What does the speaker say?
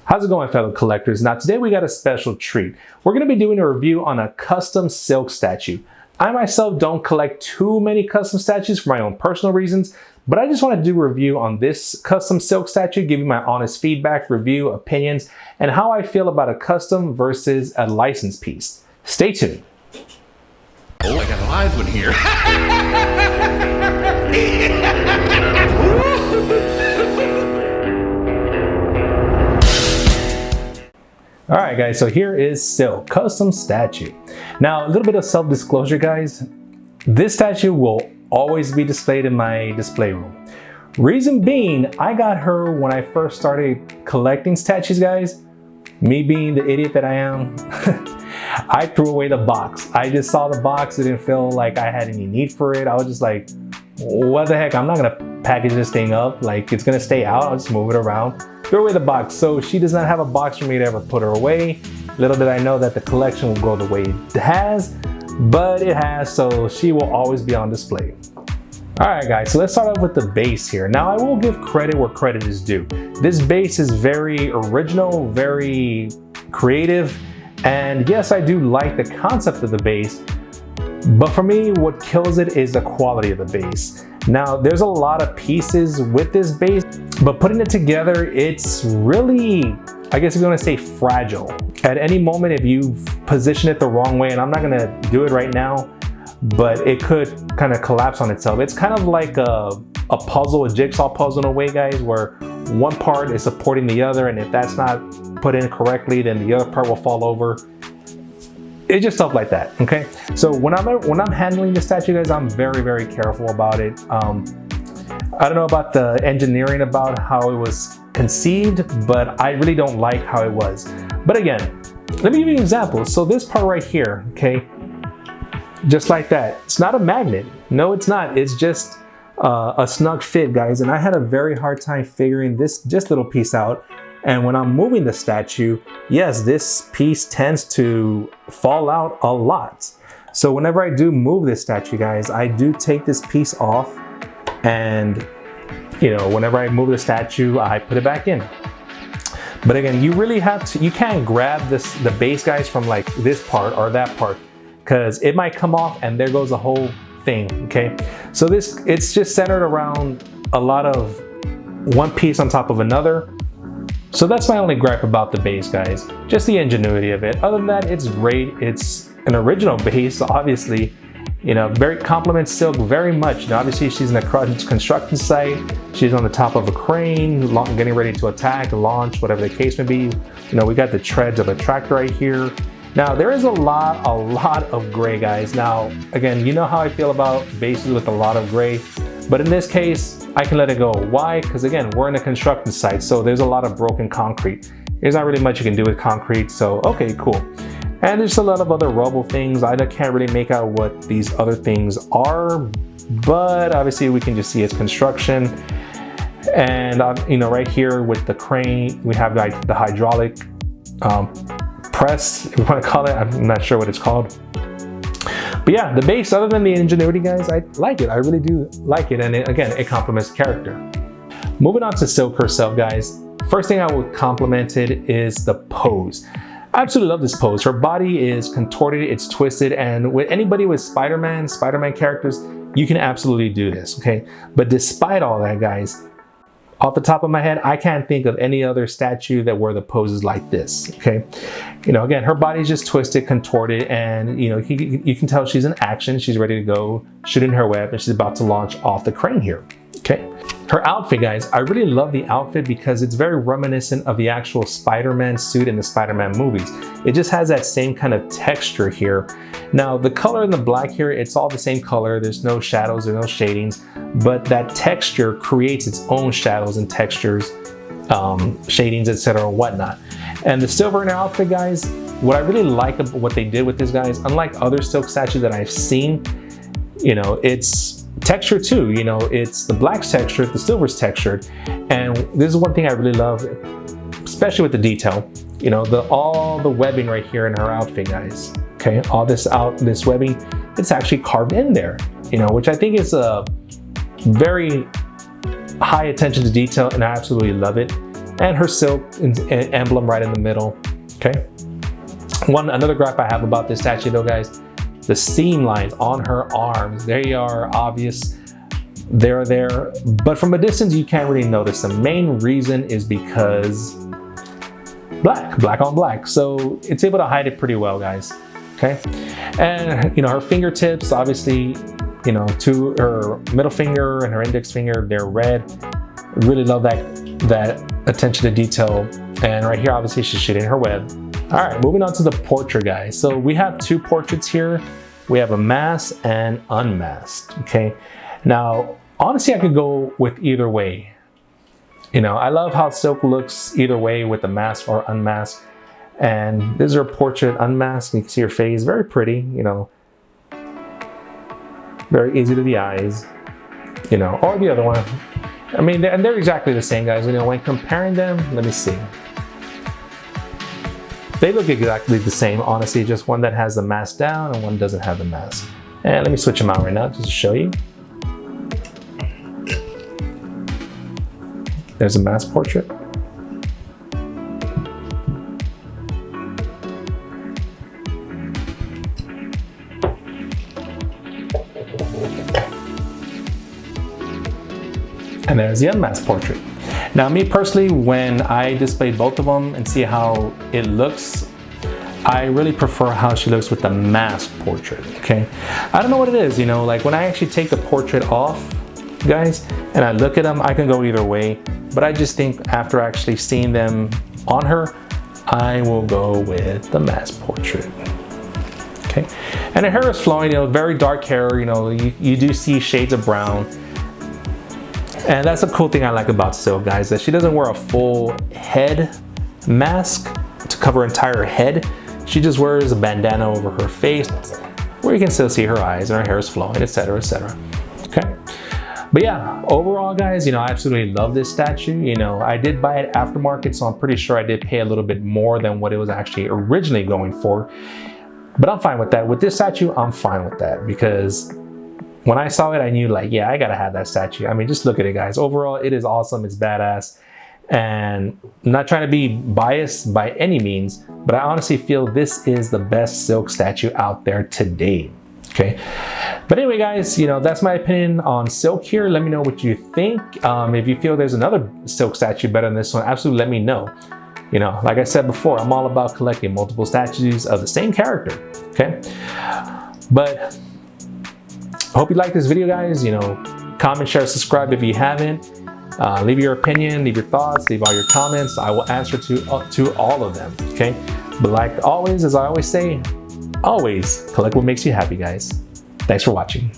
How's it going, fellow collectors? Now today we got a special treat. We're going to be doing a review on a custom silk statue. I myself don't collect too many custom statues for my own personal reasons, but I just want to do a review on this custom silk statue, give you my honest feedback, review, opinions, and how I feel about a custom versus a licensed piece. Stay tuned. Oh, I got a live one here. All right, guys, so here is Silk Custom Statue. Now, a little bit of self-disclosure, guys. This statue will always be displayed in my display room. Reason being, I got her when I first started collecting statues, guys. Me being the idiot that I am, I threw away the box. I just saw the box, didn't feel like I had any need for it. I was just like, what the heck, I'm not gonna package this thing up. Like, it's gonna stay out, I'll just move it around. Throw away the box. So she does not have a box for me to ever put her away. Little did I know that the collection will go the way it has, but it has, so she will always be on display. All right, guys, so let's start off with the base here. Now, I will give credit where credit is due. This base is very original, very creative, and yes, I do like the concept of the base, but for me, what kills it is the quality of the base. Now, there's a lot of pieces with this base, but putting it together, it's really, I guess if you want to say, fragile. At any moment, if you position it the wrong way, and I'm not gonna do it right now, but it could kind of collapse on itself. It's kind of like a puzzle, a jigsaw puzzle in a way, guys, where one part is supporting the other, and if that's not put in correctly, then the other part will fall over. It's just stuff like that, okay? So when I'm handling the statue, guys, I'm very, very careful about it. I don't know about the engineering about how it was conceived, but I really don't like how it was. But again, let me give you an example. So this part right here, okay, just like that. It's not a magnet. No, it's not. It's just a snug fit, guys. And I had a very hard time figuring this little piece out. And when I'm moving the statue, yes, this piece tends to fall out a lot. So whenever I do move this statue, guys, I do take this piece off, and whenever I move the statue, I put it back in. But again, you really have to, you can't grab the base, guys, from like this part or that part, because it might come off and there goes the whole thing, okay? So it's just centered around a lot of one piece on top of another. So that's my only gripe about the base, guys. Just the ingenuity of it. Other than that, it's great. It's an original base, obviously. Very complements Silk very much. Now, obviously, she's in a construction site. She's on the top of a crane, getting ready to attack, launch, whatever the case may be. We got the treads of a tractor right here. Now, there is a lot of gray, guys. Now, again, you know how I feel about bases with a lot of gray. But in this case, I can let it go. Why? Because again, we're in a construction site, so there's a lot of broken concrete. There's not really much you can do with concrete, so okay, cool. And there's a lot of other rubble things. I can't really make out what these other things are, but obviously we can just see it's construction. And right here with the crane, we have the hydraulic press, if you want to call it. I'm not sure what it's called. But yeah, the base, other than the ingenuity, guys, I like it. I really do like it. And again, it complements the character. Moving on to Silk herself, guys. First thing I would compliment it is the pose. I absolutely love this pose. Her body is contorted, it's twisted, and with anybody with Spider-Man characters, you can absolutely do this, okay? But despite all that, guys, off the top of my head, I can't think of any other statue that wore the poses like this, okay? Again, her body's just twisted, contorted, and you can tell she's in action. She's ready to go, shooting her web, and she's about to launch off the crane here, okay? Her outfit, guys, I really love the outfit because it's very reminiscent of the actual Spider-Man suit in the Spider-Man movies. It just has that same kind of texture here. Now, the color in the black here, it's all the same color. There's no shadows, there's no shadings, but that texture creates its own shadows and textures, shadings, etc., whatnot. And the silver in her outfit, guys, what I really like about what they did with this, guys, unlike other silk statues that I've seen, it's texture too. It's the black's textured, the silver's textured, and this is one thing I really love, especially with the detail. All the webbing right here in her outfit, guys. Okay, all this webbing, it's actually carved in there. Which I think is a very high attention to detail, and I absolutely love it. and her silk emblem right in the middle. Okay. Another gripe I have about this statue though, guys, the seam lines on her arms, they are obvious. They're there, but from a distance you can't really notice. The main reason is because black on black, so it's able to hide it pretty well, guys. Okay, and you know, her fingertips, obviously, you know, to her middle finger and her index finger, they're red. Really love that attention to detail. And right here, obviously, she's shooting her web. All right, moving on to the portrait, guys. So we have two portraits here. We have a masked and unmasked. Okay, now honestly, I could go with either way. You know, I love how Silk looks either way with the mask or unmasked. And this is her portrait unmasked. You can see her face, very pretty, you know, very easy to the eyes, you know, or the other one. I mean, and they're exactly the same, guys. You know, when comparing them, let me see. They look exactly the same, honestly, just one that has the mask down and one doesn't have the mask. And let me switch them out right now just to show you. There's a mask portrait. And there's the unmasked portrait. Now, me personally, when I display both of them and see how it looks, I really prefer how she looks with the masked portrait, okay? I don't know what it is, you know, like when I actually take the portrait off, guys, and I look at them, I can go either way, but I just think after actually seeing them on her, I will go with the masked portrait. Okay, and her hair is flowing, you know, very dark hair, you know, you do see shades of brown. And that's a cool thing I like about Silk, guys, that she doesn't wear a full head mask to cover her entire head. She just wears a bandana over her face where you can still see her eyes and her hair is flowing, etc., etc. Okay. But yeah, overall, guys, you know, I absolutely love this statue. You know, I did buy it aftermarket, so I'm pretty sure I did pay a little bit more than what it was actually originally going for. But I'm fine with that. With this statue, I'm fine with that because when I saw it, I knew, like, yeah, I gotta have that statue. I mean, just look at it, guys. Overall, it is awesome. It's badass. And I'm not trying to be biased by any means, but I honestly feel this is the best Silk statue out there today. Okay. But anyway, guys, you know, that's my opinion on Silk here. Let me know what you think. If you feel there's another Silk statue better than this one, absolutely let me know. You know, like I said before, I'm all about collecting multiple statues of the same character. Okay. But hope you like this video, guys. You know, comment, share, subscribe if you haven't. Leave your opinion, leave your thoughts, leave all your comments. I will answer to all of them, okay? But like always, as I always say, always collect what makes you happy, guys. Thanks for watching.